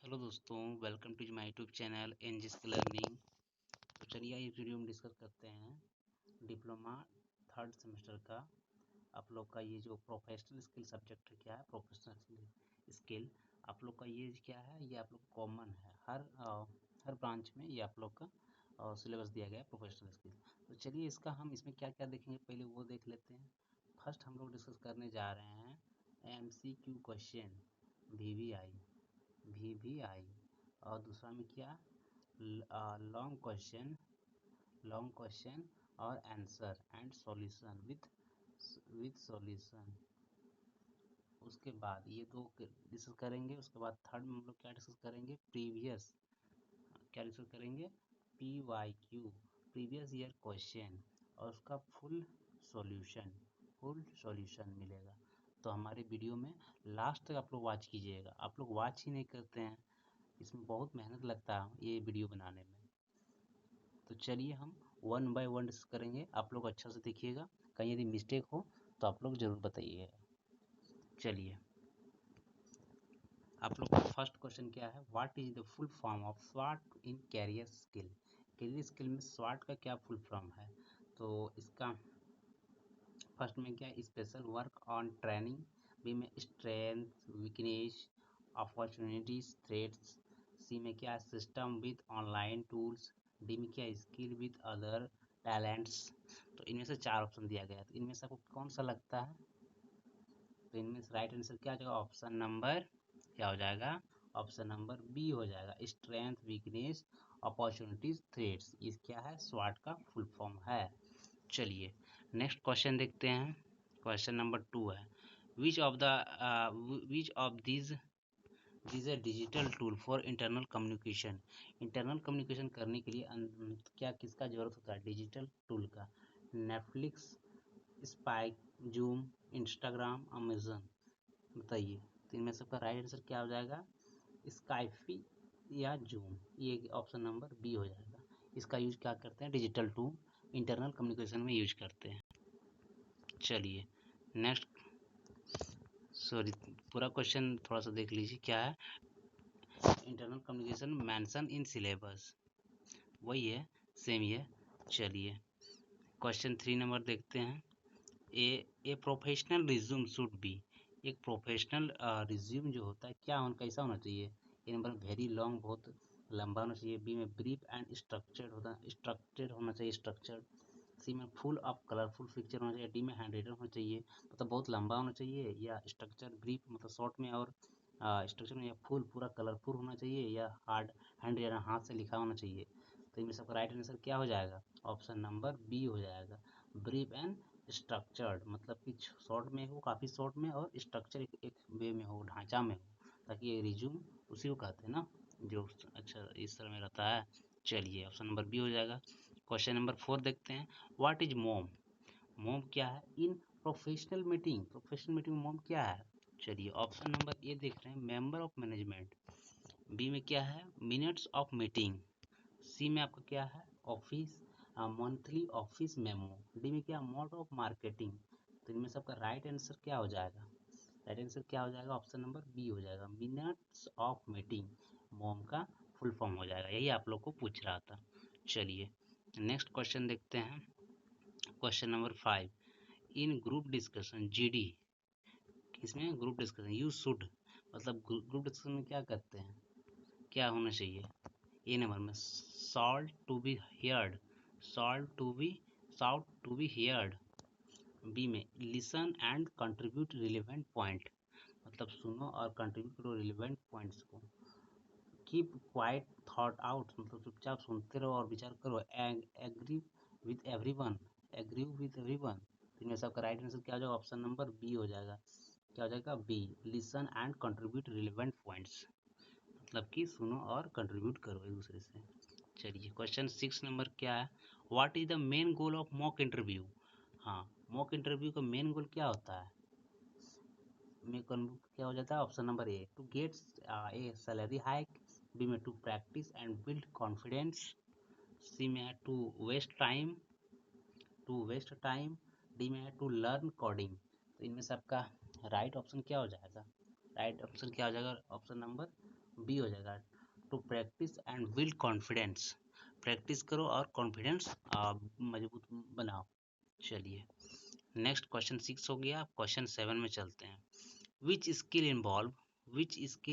Hello दोस्तों, welcome to my YouTube channel NG skill learning. तो चलिए इस वीडियो में डिस्कस करते हैं डिप्लोमा थर्ड सेमेस्टर का आप लोग का ये जो प्रोफेशनल स्किल सब्जेक्ट है। क्या है प्रोफेशनल स्किल? आप लोग का ये क्या है, ये आप लोग कॉमन है हर ब्रांच में। ये आप लोग का सिलेबस दिया गया है प्रोफेशनल स्किल। तो चलिए इसमें क्या क्या देखेंगे, पहले वो देख लेते हैं। फर्स्ट हम लोग डिस्कस करने जा रहे हैं MCQ क्वेश्चन, VVI। और दूसरा में क्या, लॉन्ग क्वेश्चन और answer and solution with solution. उसके बाद ये दो डिस्कस करेंगे। उसके बाद थर्ड में हम लोग क्या डिस्कस करेंगे, PYQ, प्रीवियस ईयर क्वेश्चन, और उसका फुल सॉल्यूशन मिलेगा। तो हमारे वीडियो में लास्ट तक आप लोग वॉच कीजिएगा। आप लोग वॉच ही नहीं करते हैं, इसमें बहुत मेहनत लगता है ये वीडियो बनाने में। तो चलिए हम वन बाय वन डिस्कस करेंगे। आप लोग अच्छा से देखिएगा, कहीं यदि मिस्टेक हो तो आप लोग ज़रूर बताइएगा। चलिए आप लोग का फर्स्ट क्वेश्चन क्या है, what is the full form of स्वाट in career skill? Career skill में स्वाट का क्या फुल फॉर्म है? तो इसका फर्स्ट में क्या, special work on training. B में strength weakness opportunities threats. C में क्या, system with online tools. D में क्या, स्किल विद अदर टैलेंट्स। तो इनमें से चार ऑप्शन दिया गया है, तो इनमें से आपको कौन सा लगता है? तो इनमें से राइट आंसर क्या हो जाएगा, ऑप्शन नंबर क्या हो जाएगा, ऑप्शन नंबर बी हो जाएगा, स्ट्रेंथ वीकनेस अपॉर्चुनिटीज थ्रेट्स। ये क्या है, स्वाट का फुल फॉर्म है। चलिए नेक्स्ट क्वेश्चन देखते हैं। क्वेश्चन नंबर 2 है, which of these is a digital tool for internal communication? Internal communication करने के लिए क्या किसका जरूरत होता है, डिजिटल टूल का? Netflix, spike, zoom, Instagram, Amazon. बताइए। तो इनमें सबका राइट आंसर क्या हो जाएगा, स्काइपी या जूम। ये ऑप्शन नंबर बी हो जाएगा। इसका यूज क्या करते हैं, डिजिटल टूल इंटरनल कम्युनिकेशन में यूज करते हैं। चलिए नेक्स्ट, सॉरी पूरा क्वेश्चन थोड़ा सा देख लीजिए। क्या है, internal communication mention in syllabus, वही है, सेम ही है। चलिए क्वेश्चन 3 नंबर देखते हैं। ए प्रोफेशनल रिज्यूम शुड बी, एक प्रोफेशनल रिज्यूम जो होता है क्या कैसा होना चाहिए? ए नंबर वेरी लॉन्ग, बहुत लंबा होना चाहिए। बी में ब्रीफ एंड स्ट्रक्चर्ड होना चाहिए, स्ट्रक्चर्ड। सी में फुल ऑफ कलरफुल पिक्चर होना चाहिए। डी में हैंड रिटन होना चाहिए, मतलब बहुत लंबा होना चाहिए। या स्ट्रक्चर ब्रीफ मतलब शॉर्ट में, और स्ट्रक्चर में या फुल पूरा कलरफुल होना चाहिए, या हार्ड हैंड रिटन हाथ से लिखा होना चाहिए। तो इनमें सबका राइट आंसर क्या हो जाएगा, ऑप्शन नंबर बी हो जाएगा, ब्रीफ एंड स्ट्रक्चर्ड। मतलब कि शॉर्ट में हो, काफ़ी शॉर्ट में, और स्ट्रक्चर एक वे में हो, ढांचा में हो, ताकि ये रिज्यूम उसी को कहते हैं ना, जो अच्छा इस तरह में रहता है। चलिए ऑप्शन नंबर बी हो जाएगा। क्वेश्चन नंबर 4 देखते हैं, व्हाट इज मोम? मोम क्या है इन प्रोफेशनल मीटिंग में मोम क्या है? चलिए ऑप्शन नंबर ए देख रहे हैं, मेंबर ऑफ मैनेजमेंट। बी में क्या है, मिनट्स ऑफ मीटिंग। सी में आपका क्या है, office monthly office memo. D में क्या, मोड ऑफ मार्केटिंग। तो इनमें सबका राइट आंसर क्या हो जाएगा, राइट आंसर क्या हो जाएगा, ऑप्शन नंबर बी हो जाएगा, मिनट्स ऑफ मीटिंग मोम का फुल फॉर्म हो जाएगा। यही आप लोग को पूछ रहा था। चलिए नेक्स्ट क्वेश्चन देखते हैं। Question number 5, in group discussion GD, इसमें ग्रुप डिस्कशन यू शुड, मतलब ग्रुप डिस्कशन में क्या करते हैं, क्या होना चाहिए? ए नंबर में shout to be heard, shout to be heard. B में listen and contribute relevant point, मतलब सुनो और कंट्रीब्यूट करो रिलेवेंट पॉइंट्स को। कीप क्वाइट थॉट आउट, मतलब चुपचाप सुनते रहो और विचार करो। एग्री विथ एवरीवन, इनमें सबका राइट आंसर क्या हो जाएगा, ऑप्शन नंबर बी हो जाएगा। क्या हो जाएगा, B, listen and contribute relevant points, मतलब कि सुनो और कंट्रीब्यूट करो एक दूसरे से। चलिए क्वेश्चन 6 नंबर क्या है, what is the main goal of mock interview? हाँ, मॉक इंटरव्यू का मेन गोल क्या होता है? क्या हो जाता है, option number A, to get a salary hike. B में to practice and build confidence. C में है टू वेस्ट टाइम। डी में है टू लर्न कोडिंग। तो इनमें से आपका राइट ऑप्शन क्या हो जाएगा, राइट ऑप्शन क्या हो जाएगा, ऑप्शन नंबर बी हो जाएगा to practice and build confidence, practice करो और कॉन्फिडेंस मजबूत बनाओ। चलिए नेक्स्ट क्वेश्चन 6 हो गया, क्वेश्चन 7 में चलते हैं। Which skill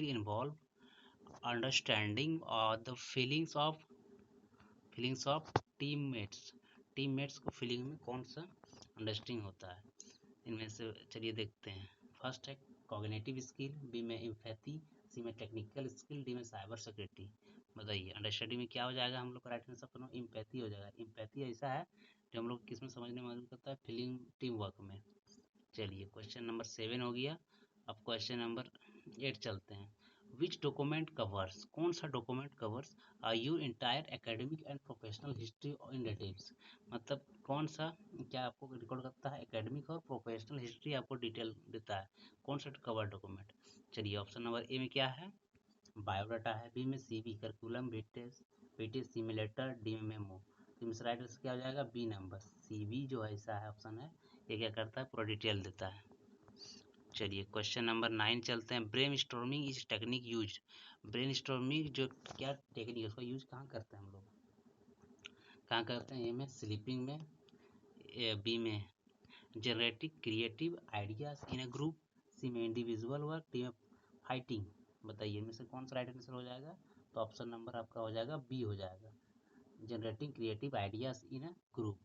involve understanding the feelings of teammates को फीलिंग में कौन सा अंडरस्टैंडिंग होता है, इनमें से चलिए देखते हैं। फर्स्ट है कॉग्निटिव स्किल, बी में एम्पैथी, सी में टेक्निकल स्किल, डी में साइबर सिक्योरिटी। बताइए अंडरस्टैंडिंग में क्या हो जाएगा हम लोग का राइट आंसर पर एम्पैथी हो जाएगा। एम्पैथी ऐसा है जो हम लोग किस में समझने में मदद करता है, फीलिंग टीम वर्क में। चलिए क्वेश्चन नंबर 7 हो गया, अब क्वेश्चन नंबर 8 चलते हैं। विच डॉक्यूमेंट कवर्स, कौन सा document covers your entire academic and professional history in details, मतलब कौन सा क्या आपको रिकॉर्ड करता है एकेडमिक और प्रोफेशनल हिस्ट्री आपको डिटेल देता है, कौन सा कवर डॉक्यूमेंट। चलिए ऑप्शन नंबर ए में क्या है, बायोडाटा है, बी में सीवी करिकुलम वेटेज सी में लेटर, डी में मेमो। तो इसमें राइट आंसर क्या हो जाएगा, बी नंबर सीवी जो है ऐसा है ऑप्शन है, ये क्या करता है पूरा डिटेल देता है। चलिए क्वेश्चन नंबर 9 चलते हैं। Brain storming is technique use, brain storming जो क्या टेक्निक है उसका यूज कहाँ करते हैं हम लोग, कहाँ करते हैं, ए में स्लीपिंग में, बी में generating creative ideas in a group, C में इंडिविजुअल वर्क, डी में फाइटिंग। बताइए इनमें से कौन सा राइट आंसर हो जाएगा, तो ऑप्शन नंबर आपका हो जाएगा बी हो जाएगा, generating creative ideas in a group,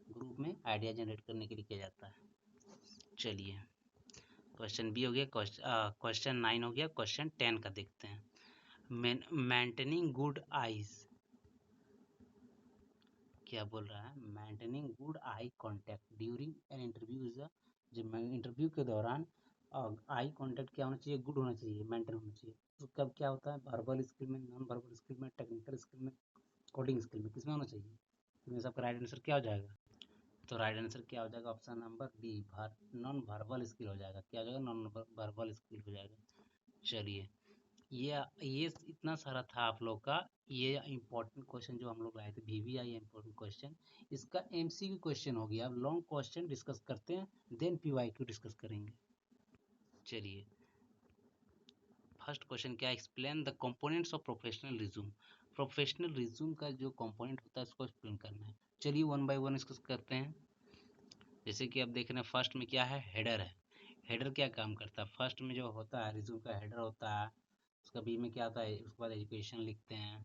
group में आइडिया जनरेट करने के लिए किया जाता है। चलिए क्वेश्चन बी हो गया, क्वेश्चन 9 हो गया, क्वेश्चन 10 का देखते हैं। मेंटेनिंग गुड आईज, क्या बोल रहा है, maintaining good eye contact during an interview is, जब इंटरव्यू के दौरान आई कांटेक्ट क्या होना चाहिए, गुड होना चाहिए, मेंटेन होना चाहिए। तो कब क्या होता है, वर्बल स्किल में, नॉन वर्बल स्किल में, टेक्निकल स्किल में, कोडिंग स्किल में, किसमें होना चाहिए, इसमें सबका राइट आंसर क्या हो जाएगा, तो राइट आंसर क्या हो जाएगा option number D, non verbal skill हो जाएगा, क्या हो जाएगा नॉन वर्बल स्किल हो जाएगा। चलिए ये इतना सारा था आप लोग का, ये इम्पोर्टेंट क्वेश्चन जो हम लोग लाए थे VVI इम्पोर्टेंट क्वेश्चन, इसका MCQ क्वेश्चन हो गया। अब लॉन्ग क्वेश्चन डिस्कस करते हैं, देन PYQ डिस्कस करेंगे। चलिए फर्स्ट क्वेश्चन क्या, explain the components of professional resume, professional resume का जो कंपोनेंट होता है उसको एक्सप्लेन करना है। चलिए वन बाय वन डिस्कस करते हैं। जैसे कि आप देख रहे हैं फर्स्ट में क्या है, हेडर है। हेडर क्या काम करता है, फर्स्ट में जो होता है रिज्यूम का हेडर होता है, उसका बी में क्या होता है, उसके बाद एजुकेशन लिखते हैं।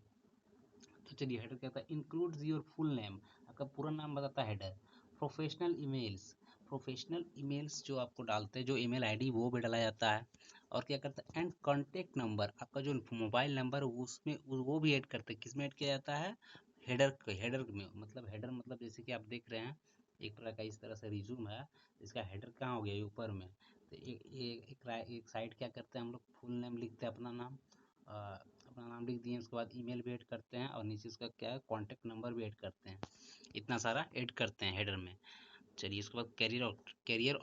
तो चलिए हेडर क्या होता है, इंक्लूड्स योर फुल नेम, आपका पूरा नाम बताता है header. Professional emails, professional emails जो आपको डालते हैं, जो ईमेल आईडी वो भी डाला जाता है। और क्या करता है, एंड कॉन्टेक्ट नंबर, आपका जो मोबाइल नंबर उसमें वो भी ऐड करते हैं, किसमें ऐड किया जाता है, हेडर में। मतलब हेडर मतलब जैसे कि आप देख रहे हैं एक तरह का इस तरह से रिज्यूम है, इसका हेडर कहाँ हो गया, ऊपर में। तो एक साइड क्या करते हैं हम लोग, फुल नेम लिखते हैं, अपना नाम लिख दिए, उसके बाद ईमेल भी ऐड करते हैं, और नीचे उसका क्या है कॉन्टैक्ट नंबर भी ऐड करते हैं, इतना सारा ऐड करते हैं हेडर में। चलिए उसके बाद कैरियर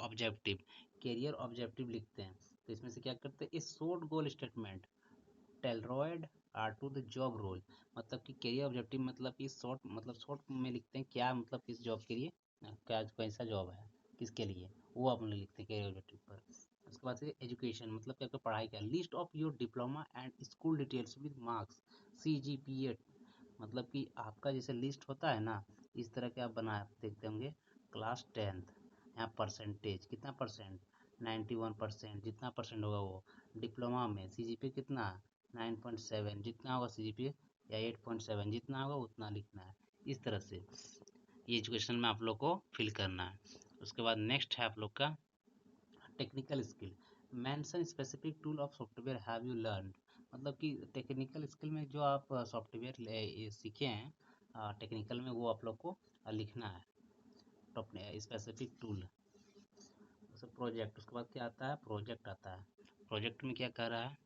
ऑब्जेक्टिव लिखते हैं। तो इसमें से क्या करते हैं, इस short goal statement tailored are to the job role, मतलब कि कैरियर ऑब्जेक्टिव मतलब कि शॉर्ट, मतलब शॉर्ट में लिखते हैं क्या, मतलब किस जॉब के लिए, क्या कैसा जॉब है, किसके लिए, वो आप लोग लिखते हैं कैरियर ऑब्जेक्टिव पर। उसके बाद से एजुकेशन मतलब क्या, आपका पढ़ाई का, list of your diploma and school details with marks CGPA, मतलब कि आपका जैसे लिस्ट होता है ना, इस तरह के आप बना देखते होंगे, क्लास 10th, यहाँ परसेंटेज कितना परसेंट, 91%, जितना परसेंट होगा वो। डिप्लोमा में CGPA कितना, 9.7, जितना होगा CGPA, या 8.7 जितना होगा उतना लिखना है। इस तरह से ये एजुकेशन में आप लोग को फिल करना है। उसके बाद नेक्स्ट है आप लोग का technical skill, mention specific tool of software have you learn, मतलब कि टेक्निकल स्किल में जो आप सॉफ्टवेयर सीखे हैं टेक्निकल में, वो आप लोग को लिखना है, स्पेसिफिक टूल। जैसे प्रोजेक्ट, उसके बाद क्या आता है, प्रोजेक्ट आता है। प्रोजेक्ट में क्या कर रहा है,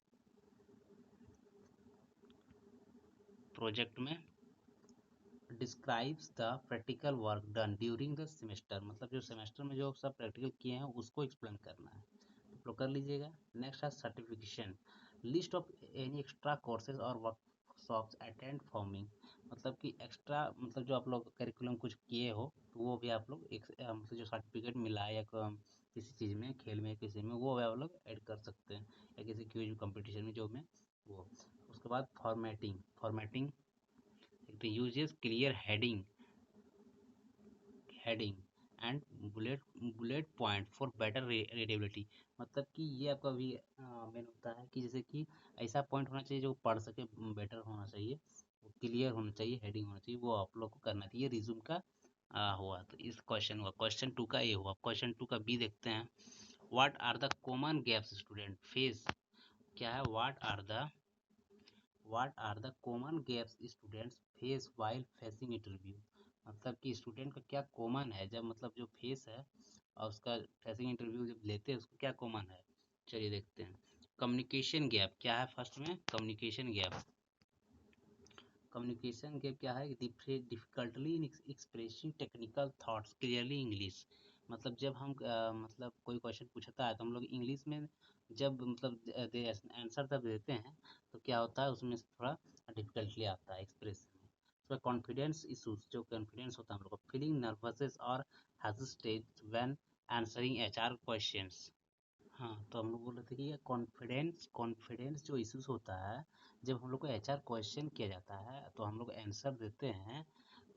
प्रोजेक्ट में describes the practical work done during the semester, मतलब जो सेमेस्टर में जो सब प्रैक्टिकल किए हैं उसको एक्सप्लेन करना है, तो कर लीजिएगा। नेक्स्ट है certification, list of any extra courses और वर्कशॉप्स अटेंड फॉर्मिंग, मतलब कि एक्स्ट्रा मतलब जो आप लोग करिकुलम कुछ किए हो तो वो भी आप लोग एक मतलब जो सर्टिफिकेट मिला है या किसी चीज़ में, खेल में, किसी में, वो आप लोग ऐड कर सकते हैं, या किसी क्विज कंपटीशन में जो में वो। उसके बाद formatting uses clear heading and bullet point for better readability. मतलब कि ये आपका भी मेन होता है कि जैसे कि ऐसा पॉइंट होना चाहिए जो पढ़ सके, बेटर होना चाहिए, क्लियर होना चाहिए, हेडिंग होना चाहिए, वो आप लोग को करना चाहिए। रिज्यूम का हुआ तो इस क्वेश्चन हुआ, क्वेश्चन 2 का ये हुआ। क्वेश्चन 2 का बी देखते हैं। What are the common gaps student face. क्या है, what are the common gaps students face while facing interview. मतलब कि स्टूडेंट का क्या कॉमन है, जब मतलब जो फेस है और उसका फेसिंग इंटरव्यू जब लेते हैं उसको क्या कॉमन है। चलिए देखते हैं। कम्युनिकेशन गैप क्या है, फर्स्ट में कम्युनिकेशन गैप क्या है, difficultly in expressing technical thoughts clearly English. मतलब जब हम मतलब कोई क्वेश्चन पूछता है तो हम लोग इंग्लिश में जब मतलब आंसर तब देते हैं तो क्या होता है, उसमें से थोड़ा डिफिकल्टली आता है एक्सप्रेस में। उसमें कॉन्फिडेंस इशूज, जो कॉन्फिडेंस होता है हम लोग को, फीलिंग नर्वस और hesitate when answering HR questions. हाँ, तो हम लोग बोल रहे थे कि ये कॉन्फिडेंस कॉन्फिडेंस जो इश्यूज होता है, जब हम लोग को एचआर क्वेश्चन किया जाता है तो हम लोग आंसर देते हैं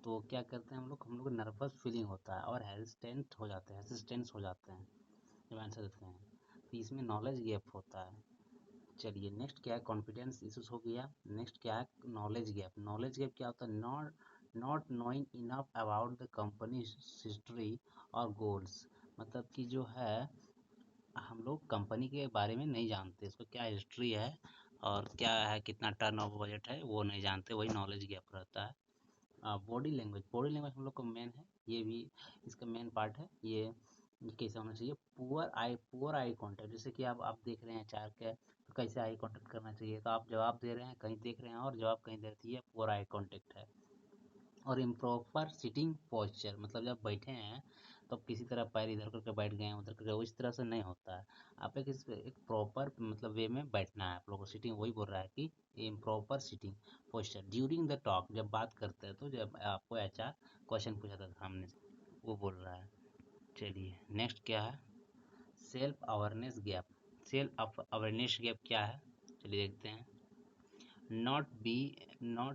तो क्या करते हैं हम लोग को नर्वस फीलिंग होता है और हेजिस्टेंस हो जाते हैं जब आंसर देते हैं, तो इसमें नॉलेज गैप होता है। चलिए नेक्स्ट क्या है, कॉन्फिडेंस इश्यूज हो गया। नेक्स्ट क्या है, नॉलेज गैप क्या होता है, not knowing enough about the company history और गोल्स। मतलब कि जो है हम लोग कंपनी के बारे में नहीं जानते, इसको क्या हिस्ट्री है और क्या है, कितना टर्नओवर बजट है, वो नहीं जानते, वही नॉलेज गैप रहता है। बॉडी लैंग्वेज हम लोग का मेन है, ये भी इसका मेन पार्ट है। ये कैसे होना चाहिए, पुअर आई कांटेक्ट। जैसे कि आप देख रहे हैं चार के, तो कैसे आई कांटेक्ट करना चाहिए, तो आप जवाब दे रहे हैं कहीं देख रहे हैं और जवाब कहीं दे रही है, पुअर आई कांटेक्ट है। और इम्प्रॉपर सिटिंग पोस्चर, मतलब जब बैठे हैं तो आप किसी तरह पैर इधर करके बैठ गए हैं उधर करके, इस तरह से नहीं होता है। आप एक प्रॉपर मतलब वे में बैठना है आप लोगों को। सिटिंग वही बोल रहा है कि improper sitting posture during the talk, जब बात करते हैं तो जब आपको एचआर क्वेश्चन पूछा था सामने से, वो बोल रहा है। चलिए नेक्स्ट क्या है, सेल्फ अवेयरनेस गैप क्या है, चलिए देखते हैं। Not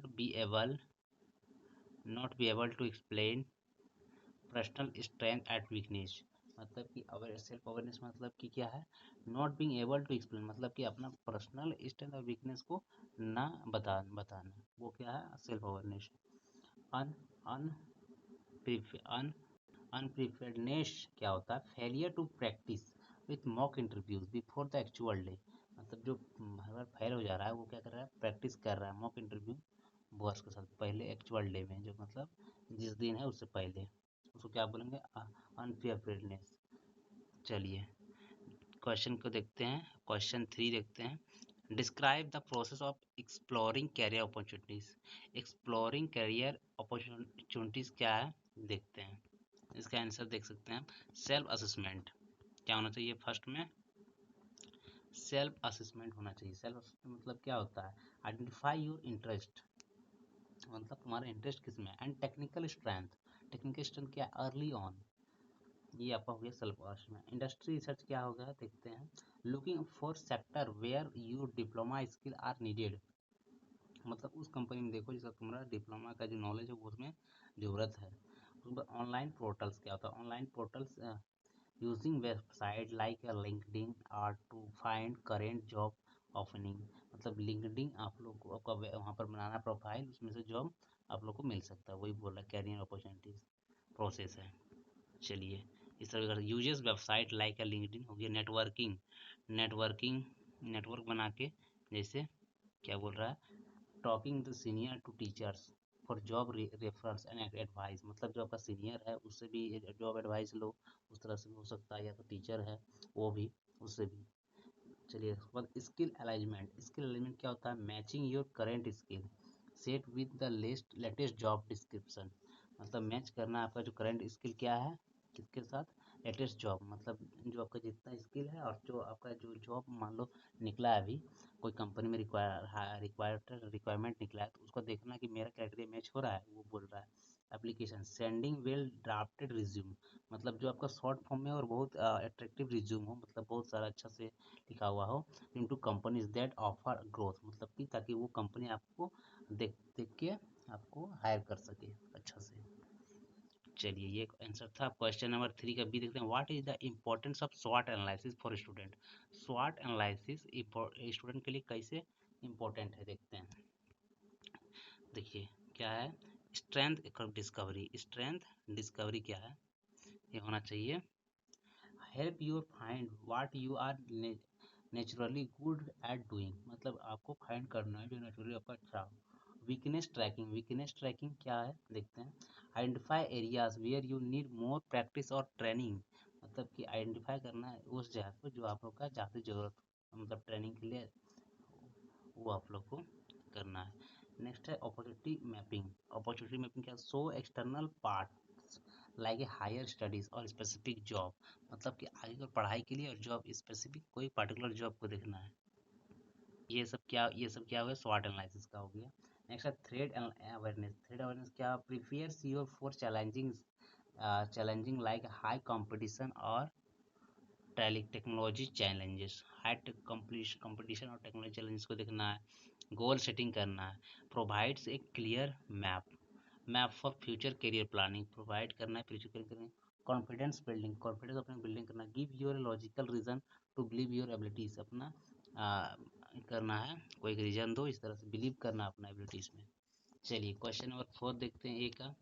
be able to explain personal strength at weakness. मतलब कि सेल्फ अवेयरनेस मतलब कि क्या है, not being able to explain, मतलब कि अपना पर्सनल स्ट्रेंथ और वीकनेस को ना बताना, वो क्या है, सेल्फ अवेयरनेस। अन अन अनप्रिपेयर्डनेस क्या होता है, failure to practice with mock interviews before the actual day. मतलब जो हर बार फेल हो जा रहा है वो क्या कर रहा है, प्रैक्टिस कर रहा है मॉक इंटरव्यू बॉस के साथ पहले एक्चुअल डे में, जो मतलब जिस दिन है उससे पहले, उसको क्या बोलेंगे, अनप्रिपेयर्डनेस। चलिए क्वेश्चन को देखते हैं, क्वेश्चन 3 देखते हैं। Describe the process of exploring career opportunities. Exploring career opportunities क्या है, देखते हैं। इसका आंसर देख सकते हैं आप, सेल्फ असेसमेंट क्या होना चाहिए, फर्स्ट में सेल्फ असेसमेंट होना चाहिए। सेल्फ असेसमेंट मतलब क्या होता है, आइडेंटिफाई योर इंटरेस्ट, मतलब तुम्हारा इंटरेस्ट किस में, एंड टेक्निकल स्ट्रेंथ क्या, अर्ली ऑन, ये आपका हो गया सेल्फ असेसमेंट। इंडस्ट्री रिसर्च क्या होगा, देखते हैं। Looking for sector where your diploma skill are needed. मतलब उस कंपनी में देखो जिसका तुम्हारा डिप्लोमा का जो नॉलेज है वो उसमें ज़रूरत है। उसके बाद ऑनलाइन पोर्टल्स क्या होता है, online portals using website like LinkedIn or to find current job opening. मतलब लिंक्डइन आप लोग को आपका वहाँ पर बनाना प्रोफाइल, उसमें से जॉब आप लोग को मिल सकता है, वही बोल रहा है कैरियर अपॉर्चुनिटीज प्रोसेस है। चलिए इस तरह का यूजेस वेबसाइट लाइक लिंक्डइन हो गया। नेटवर्किंग नेटवर्क बना के, जैसे क्या बोल रहा है, talking the senior to teachers for job reference and advice. मतलब जो आपका सीनियर है उससे भी जॉब एडवाइस लो, उस तरह से भी हो सकता है, या तो टीचर है वो भी, उससे भी। चलिए उसके बाद स्किल अलाइनमेंट क्या होता है, matching your current skill set with the latest job description. मतलब मैच करना आपका जो करंट स्किल क्या है किसके साथ, लेटेस्ट जॉब, मतलब जो आपका जितना स्किल है और जो आपका जो जॉब मान लो निकला है अभी, कोई कंपनी में रिक्वायरमेंट निकला है तो उसको देखना कि मेरा क्राइटेरिया मैच हो रहा है, वो बोल रहा है। Application, sending well drafted resume, मतलब जो आपका शॉर्ट फॉर्म में और बहुत अट्रैक्टिव रिज्यूम हो, मतलब बहुत सारा अच्छा से लिखा हुआ हो, into companies that offer growth, मतलब कि ताकि वो कंपनी आपको देख देख के आपको हायर कर सके अच्छा से। चलिए ये आंसर था। क्वेश्चन नंबर 3 का बी देखते हैं, what is the importance of स्वॉट एनालिसिस फॉर स्टूडेंट। स्वॉट एनालिसिस स्टूडेंट के लिए कैसे इम्पोर्टेंट है देखते हैं। देखिए क्या है, स्ट्रेंथ डिस्कवरी, स्ट्रेंथ डिस्कवरी क्या है, ये होना चाहिए। Help you find what you are naturally good at doing, मतलब आपको फाइंड करना है जो नेचुरली आपका अच्छा हो। वीकनेस ट्रैकिंग, वीकनेस ट्रैकिंग क्या है देखते हैं। Identify areas where you need more practice और ट्रेनिंग, मतलब कि आइडेंटिफाई करना है उस जगह को जो आप लोग का ज़्यादा जरूरत हो, मतलब ट्रेनिंग के लिए वो आप लोग को करना है। नेक्स्ट है अपॉर्चुनिटी मैपिंग। अपॉर्चुनिटी मैपिंग क्या, so external parts like a higher studies और स्पेसिफिक जॉब, मतलब कि आगे की पढ़ाई के लिए और जॉब स्पेसिफिक कोई पर्टिकुलर जॉब को देखना है। ये सब क्या हो गया, स्वॉट एनालिसिस का हो गया। नेक्स्ट है थ्रेड अवेयरनेस। थ्रेड अवेयरनेस क्या, prepares you for challenging like high competition और टेक्नोलॉजी चैलेंजेस, हाई कंपटीशन और टेक्नोलॉजी चैलेंजेस को देखना है। गोल सेटिंग करना है। Provides a clear map for future career planning, provide करना है future career. Confidence building, confidence अपना बिल्डिंग करना। Give your logical reason to believe your abilities, अपना करना है कोई रीजन दो, इस तरह से बिलीव करना अपना एबिलिटीज में। चलिए क्वेश्चन नंबर 4 देखते हैं, ए का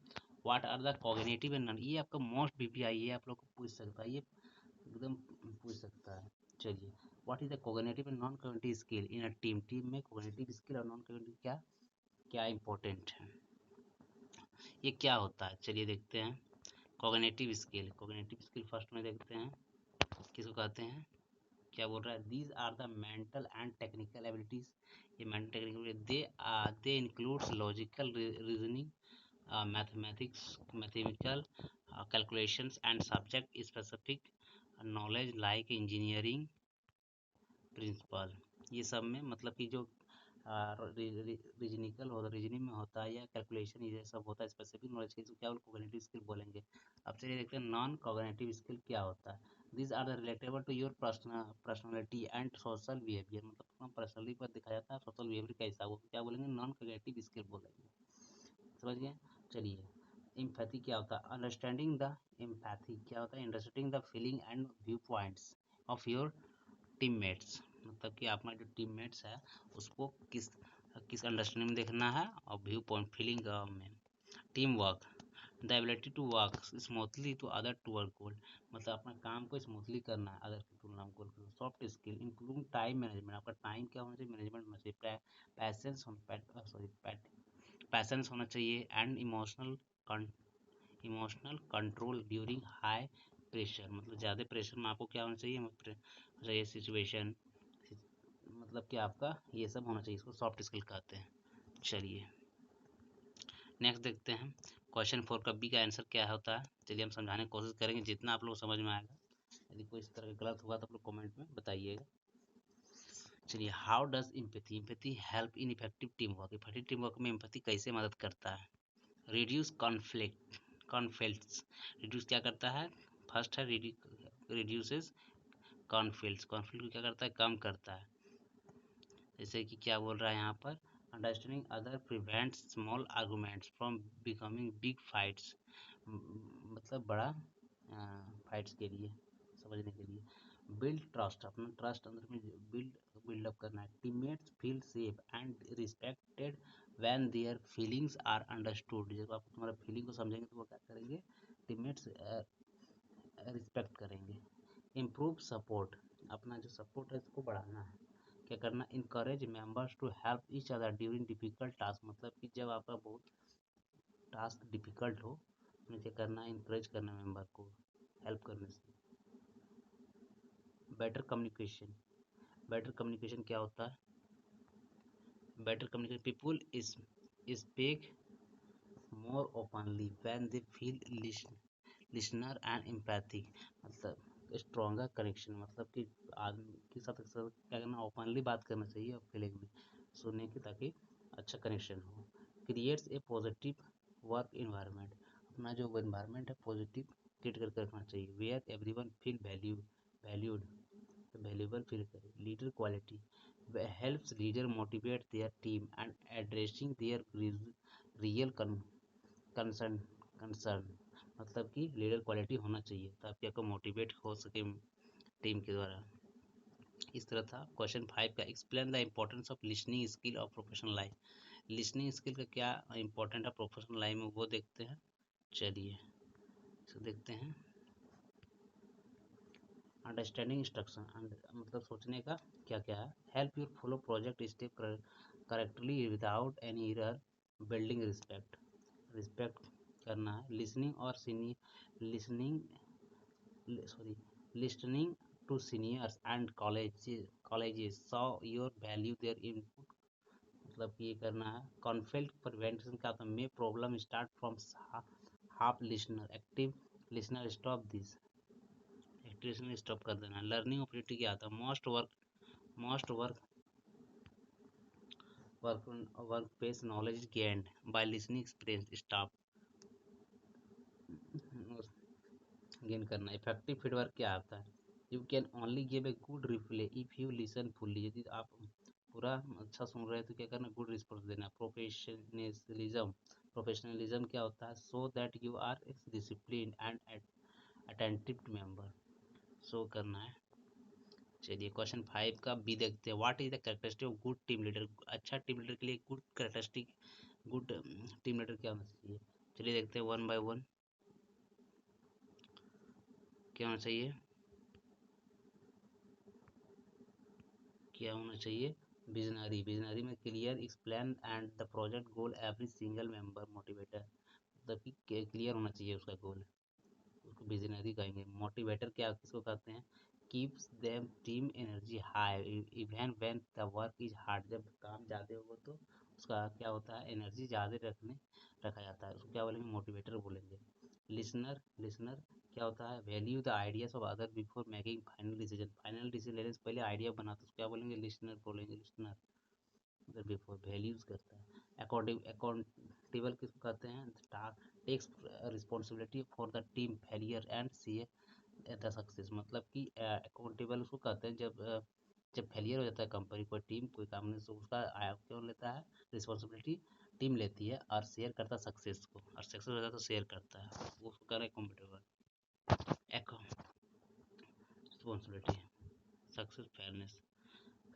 what are the cognitive and non, ये आपका मोस्ट बीपीआई है, आप लोग को पूछ सकता है, ये एकदम पूछ सकता है। चलिए what is the cognitive and non cognitive skill in a team, team में कॉग्निटिव स्किल और नॉन कॉग्निटिव क्या क्या इंपॉर्टेंट है, ये क्या होता है, चलिए देखते हैं। Cognitive skill, cognitive skill first में देखते हैं किसको कहते हैं, क्या बोल रहा है, these are the mental and technical abilities, ये mental technical they includes logical reasoning, mathematical calculations and subject specific knowledge like engineering principle, ये सब में मतलब कि जो रीजनिकल होता रीजनिंग में होता है या कैलकुलेशन ये सब होता है स्पेसिफिक नॉलेज के, क्या कोग्निटिव स्किल बोलेंगे। अब चलिए देखते हैं नॉन कोग्निटिव स्किल क्या होता है। This are the relatable to your personality and social behaviour, मतलब पर्सनली पर दिखाया जाता है, सोशल बिहेवियर कैसा वो क्या बोलेंगे, नॉन कोग्निटिव स्किल बोलेंगे, समझ गए। चलिए एम्पैथी क्या होता है, अंडरस्टैंडिंग द एम्पैथी क्या होता है, understanding the feeling and view points of your teammates, मतलब कि आपका जो टीममेट्स है उसको किस किस अंडरस्टैंडिंग में देखना है और व्यू पॉइंट फीलिंग में। Team work, the ability to work smoothly to other toward goal, मतलब अपना काम को स्मूथली करना है अदर की तुलना में goal. Soft skill including time management, आपका टाइम क्या होना चाहिए, मैनेजमेंट होना चाहिए। पैसेंस होना चाहिए and emotional control during high pressure, मतलब ज़्यादा प्रेशर में आपको क्या होना चाहिए सिचुएशन, मतलब कि आपका ये सब होना चाहिए, इसको सॉफ्ट स्किल कहते हैं। चलिए नेक्स्ट देखते हैं क्वेश्चन 4 का बी का आंसर क्या होता है। चलिए हम समझाने की कोशिश करेंगे जितना आप लोग समझ में आएगा, यदि कोई इस तरह का गलत होगा तो आप लोग कमेंट में बताइएगा। चलिए how does empathy help in effective team work, effective team work में एम्पैथी कैसे मदद करता है। रिड्यूस कॉन्फ्लिक्ट्स, रिड्यूस क्या करता है, फर्स्ट है रिड्यूसेस कॉन्फ्लिक्ट को क्या करता है, कम करता है। जैसे कि क्या बोल रहा है यहाँ पर, understanding other prevents small arguments from becoming big fights, मतलब बड़ा फाइट्स के लिए समझने के लिए। बिल्ड ट्रस्ट, अपना ट्रस्ट अंदर में बिल्डअप करना है। Teammates feel safe and respected when their feelings are understood, जब आप तुम्हारा फीलिंग को समझेंगे तो वो क्या करेंगे, टीममेट्स रिस्पेक्ट करेंगे। इम्प्रूव सपोर्ट, अपना जो सपोर्ट है इसको बढ़ाना है, क्या करना, encourage members to help each other during difficult task, मतलब कि जब आपका बहुत टास्क डिफिकल्ट हो तो क्या करना है, इनकरेज करना मेंबर को हेल्प करने से। बेटर कम्युनिकेशन, बेटर कम्युनिकेशन क्या होता है, better communication people is speak more openly when they feel listener and empathy, मतलब स्ट्रॉन्गर कनेक्शन, मतलब कि आदमी के साथ क्या करना, ओपनली बात करना चाहिए और फीलिंग में सुनने की, ताकि अच्छा कनेक्शन हो। Creates a positive work environment, अपना जो इन्वायरमेंट है पॉजिटिव क्रिएट करके रखना चाहिए, where everyone feel valued, valuable feel करे। Leader quality helps leader motivate their team and addressing their real concern concern, मतलब कि लीडर क्वालिटी होना चाहिए ताकि आपको मोटिवेट हो सके टीम के द्वारा। इस तरह था क्वेश्चन 5 का, explain the importance of listening skill और प्रोफेशनल लाइफ। लिसनिंग स्किल का क्या इंपॉर्टेंट है प्रोफेशनल लाइफ में वो देखते हैं। चलिए इसको देखते हैं। अंडरस्टैंडिंग इंस्ट्रक्शन, मतलब सोचने का क्या क्या है। Help your follow project step correctly without any error, building respect करना है। लिसनिंग और listening listening to seniors and colleges saw your value their input, मतलब कि ये करना है। कॉन्फ्लिक्ट प्रिवेंशन का होता है, may problem start from half listener, active listener stop this, activation stop कर देना। लर्निंग अपॉर्चुनिटी क्या आता है, most work pace knowledge gained by listening experience staff gain करना। इफेक्टिव फीडबैक क्या आता है, you can only give a good reply if you listen fully, यदि आप पूरा अच्छा सुन रहे हैं तो क्या करना, गुड रिस्पॉन्स देना। प्रोफेशनलिज्म क्या होता है, so that you are discipline and attentive member, show करना है। चलिए क्वेश्चन 5 का बी देखते हैं, what is the characteristic of good team leader. अच्छा टीम लीडर के लिए good characteristic, good team leader क्या होना चाहिए। चलिए देखते हैं वन बाय वन क्या होना चाहिए, क्या होना चाहिए। विजनरी में clear explain and the project goal every single member motivator, मतलब कि क्लियर होना चाहिए उसका गोल, उसको विजनरी कहेंगे। मोटिवेटर क्या किसको कहते हैं, keeps them team energy high even when the work is hard, जब काम ज़्यादा हो तो उसका क्या होता है, एनर्जी ज़्यादा रखा जाता है, उसको क्या बोलेंगे, मोटिवेटर बोलेंगे। लिसनर क्या होता है, value the ideas of other before making final decision लेने से पहले आइडिया बनाते उसको क्या बोलेंगे, लिसनर बोलेंगे। लिसनर अदर बिफोर वैल्यूज करता है। अकाउंटेबल किसको कहते हैं, takes responsibility for the team failure and see the success, मतलब कि अकाउंटेबल उसको कहते हैं जब फेलियर हो जाता है कंपनी, कोई टीम कोई काम नहीं, तो उसका क्यों लेता है, रिस्पॉन्सिबिलिटी टीम लेती है और शेयर करता है सक्सेस को, और सक्सेस हो जाता है तो शेयर करता है, वो उसको कह रहे हैं accountable. Responsibility success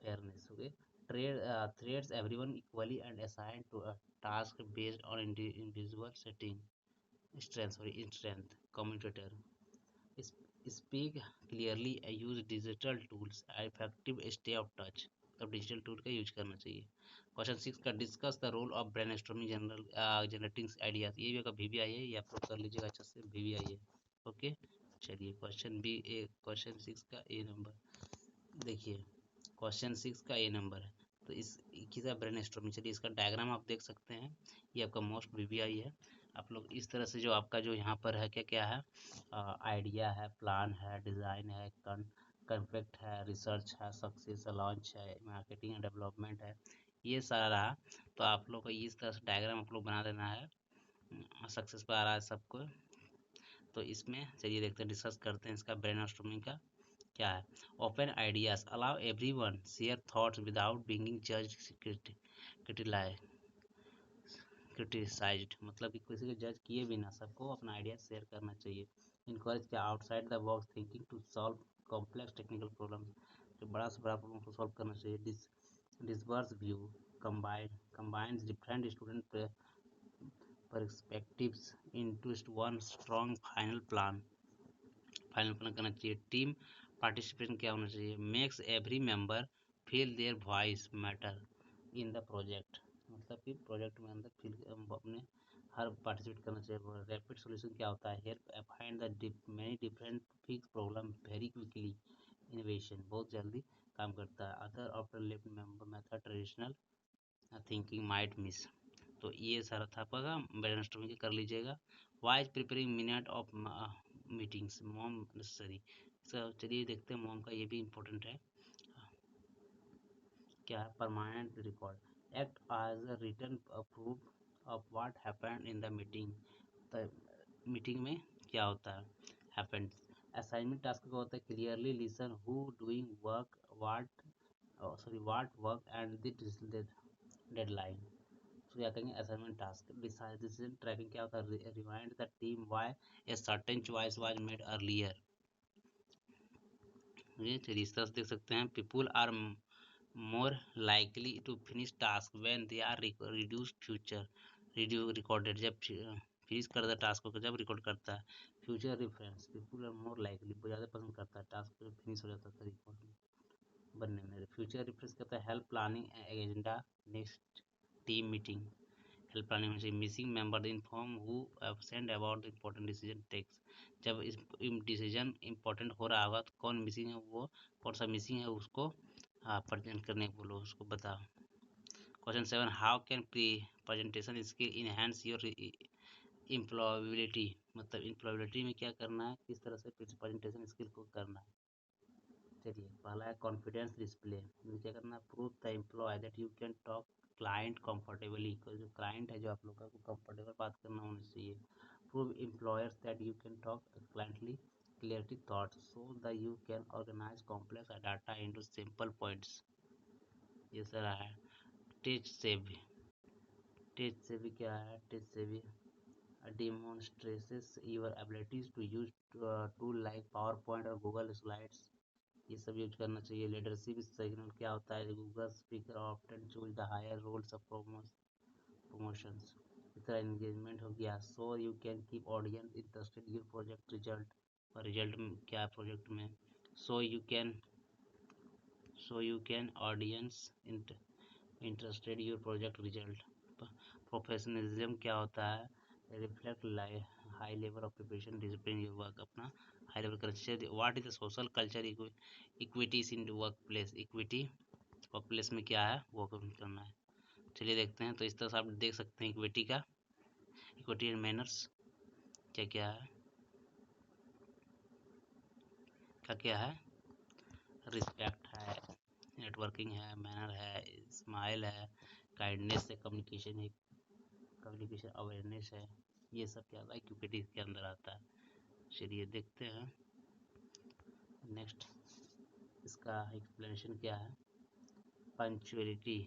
fairness, okay. Treats everyone equally and assign to a task based on individual strength. Communicator speak clearly, use digital tools, effective stay of touch, तब डिजिटल टूल का यूज करना चाहिए। क्वेश्चन 6 का, discuss the role of brainstorming generating ideas, ये भी अगर VVI है ये आप लोग कर लीजिएगा अच्छा से, VVI है, ओके। चलिए क्वेश्चन 6 का ए नंबर देखिए, क्वेश्चन 6 का ए नंबर है, तो इस किसका ब्रेन स्टॉर्मिंग, चलिए इसका डायग्राम आप देख सकते हैं, ये आपका मोस्ट VVI है। आप लोग इस तरह से जो आपका जो यहाँ पर है क्या क्या है, आइडिया है, प्लान है, डिज़ाइन है, कॉन्फ्लिक्ट है, रिसर्च है, सक्सेस लॉन्च है, मार्केटिंग एंड डेवलपमेंट है, ये सारा रहा। तो आप लोग को इस तरह से डायग्राम आप लोग बना देना है, सक्सेस पर आ रहा है सबको। तो इसमें चलिए देखते हैं, डिस्कस करते हैं इसका ब्रेनस्टॉर्मिंग का क्या है। Open ideas allow everyone share thoughts without being judged criticised, मतलब कि किसी को जज किए बिना सबको अपना आइडिया शेयर करना चाहिए। इनकरेज क्या, outside the box thinking to solve complex technical problem, जो बड़ा से बड़ा प्रॉब्लम को सॉल्व करना चाहिए। Disperse view combines different student perspectives into one strong final plan करना चाहिए। टीम पार्टिसिपेशन क्या होना चाहिए, makes every member feel their voice matter in the project, मतलब कि प्रोजेक्ट में अंदर फील अपने हर पार्टिसिपेट करना चाहिए। रैपिड सॉल्यूशन क्या होता है, help find the many different fix problem very quickly, innovation बहुत जल्दी काम करता है। Other after left member method traditional thinking might miss, तो ये सारा था आपका ब्रेनस्टॉर्मिंग कर लीजिएगा। Wise preparing minute of meetings mom necessary, चलिए देखते हैं मॉम का, ये भी इम्पोर्टेंट है। क्या है, permanent record act as a return proof of what happened in the meeting. तो मीटिंग में क्या होता है, हैपेंड। असाइनमेंट टास्क का होता है clearly listen who doing work what what work and the deadline. तो क्या कहेंगे असाइनमेंट टास्क। डिसीजन ट्रैकिंग क्या होता है, remind the team why a certain choice was made earlier. ये रिसर्च देख सकते हैं, people are more likely to finish task when they are reduced future recorded। जब फिनिश करता है टास्क को, जब रिकॉर्ड करता है future reference, people are more likely, वो ज़्यादा पसंद करता है टास्क को फिनिश हो जाता है रिकॉर्ड बनने में। फ्यूचर रेफरेंस कहता है help planning agenda next team meeting. Help planning में missing member inform who absent about the important decision takes. जब इस डिसीजन इम्पोर्टेंट हो रहा होगा तो कौन मिसिंग है, वो कौन सा मिसिंग है उसको प्रेजेंट करने को बोलो, उसको बताओ। Question 7, how can presentation skill enhance your employability. मतलब एम्प्लॉयबिलिटी में क्या करना है, किस तरह से प्रेजेंटेशन स्किल को करना है। चलिए पहला है कॉन्फिडेंस डिस्प्ले। क्या करना है, prove the employ that you can talk client comfortably. जो क्लाइंट है जो आप लोग का कंफर्टेबल बात करना होना चाहिए। Prove employers that you can talk cliently clearly thought so that you can organise complex data into simple points. ये सारा है। टेच सेवी। टेच सेवी क्या है, टेच सेवी demonstrates your abilities to use tool like PowerPoint और Google Slides। ये सब यूज करना चाहिए। लीडरशिप सिग्नल क्या होता है, Google speaker often choose the higher roles of promotions. इस तरह एंगेजमेंट हो गया, so you can keep audience interested your project result. और रिजल्ट में क्या है प्रोजेक्ट में, so you can audience interested your project result. Professionalism क्या होता है, reflect high level of preparation discipline your work. अपना high level culture. What is the social culture equities in work place. Equity work place में क्या है वो करना है। चलिए देखते हैं। तो इस तरह से आप देख सकते हैं इक्विटी का, इक्विटी एंड मैनर्स क्या क्या है, क्या है, रिस्पेक्ट है, नेटवर्किंग है, मैनर है, स्माइल है, काइंडनेस है, कम्युनिकेशन है, कम्युनिकेशन अवेयरनेस है। ये सब क्या होता है इक्विटी के अंदर आता है। चलिए देखते हैं नेक्स्ट, इसका एक्सप्लेनेशन क्या है। पंक्चुअलिटी,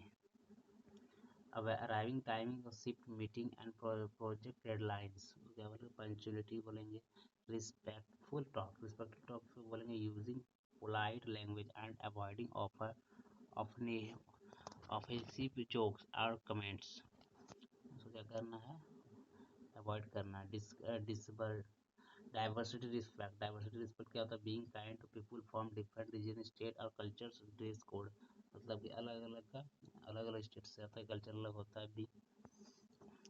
अब अराइविंग टाइमिंग और shift meeting and project deadlines. क्या बोलेंगे, पंक्चुअलिटी बोलेंगे। रिस्पेक्टफुल टॉक, रिस्पेक्टफुल टॉक बोलेंगे using polite language and avoiding offensive jokes और कमेंट्स। तो क्या करना है, अवॉइड करना है। डाइवर्सिटी रिस्पेक्ट, डाइवर्सिटी रिस्पेक्ट क्या होता है, being kind to people from different region state और कल्चर्स। ड्रेस कोड मतलब कि अलग अलग का अलग अलग स्टेट से आता है, कल्चर अलग होता है भी।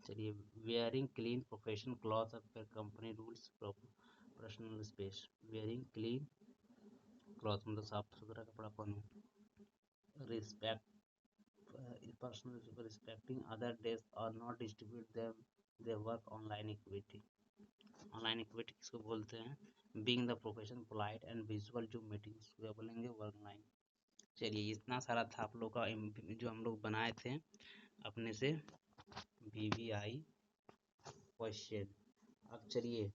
चलिए वेयरिंग क्लीन प्रोफेशनल क्लॉथ और company rules personal space. Wearing clean cloth मतलब साफ सुथरा कपड़ा पहनो। Respect personal respecting other days और not distribute them they work online equity. Online equity किसको बोलते हैं, being the profession polite and visual जो मीटिंग्स क्या बोलेंगे वर्क लाइन। चलिए इतना सारा था आप लोग का जो हम लोग बनाए थे अपने से VVI क्वेश्चन। अब चलिए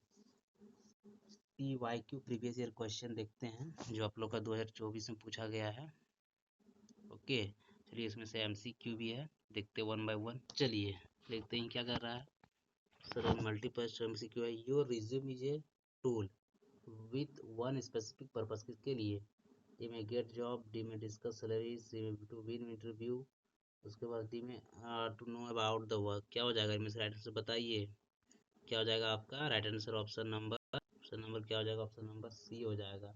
PYQ प्रीवियस ईयर क्वेश्चन देखते हैं जो आप लोग का 2024 में पूछा गया है। ओके चलिए इसमें से MCQ भी है, देखते 1 बाय 1। चलिए देखते हैं क्या कर रहा है सर। मल्टीपल MCQ है। Your resume is a tool with one specific purpose, किसके लिए, ए में गेट जॉब, डी में डिस्कस सैलरी, सी में टू विन इंटरव्यू, उसके बाद डी में to know about the work. क्या हो जाएगा इनमें से राइट आंसर बताइए, क्या हो जाएगा आपका राइट आंसर। ऑप्शन नंबर क्या हो जाएगा, ऑप्शन नंबर सी हो जाएगा।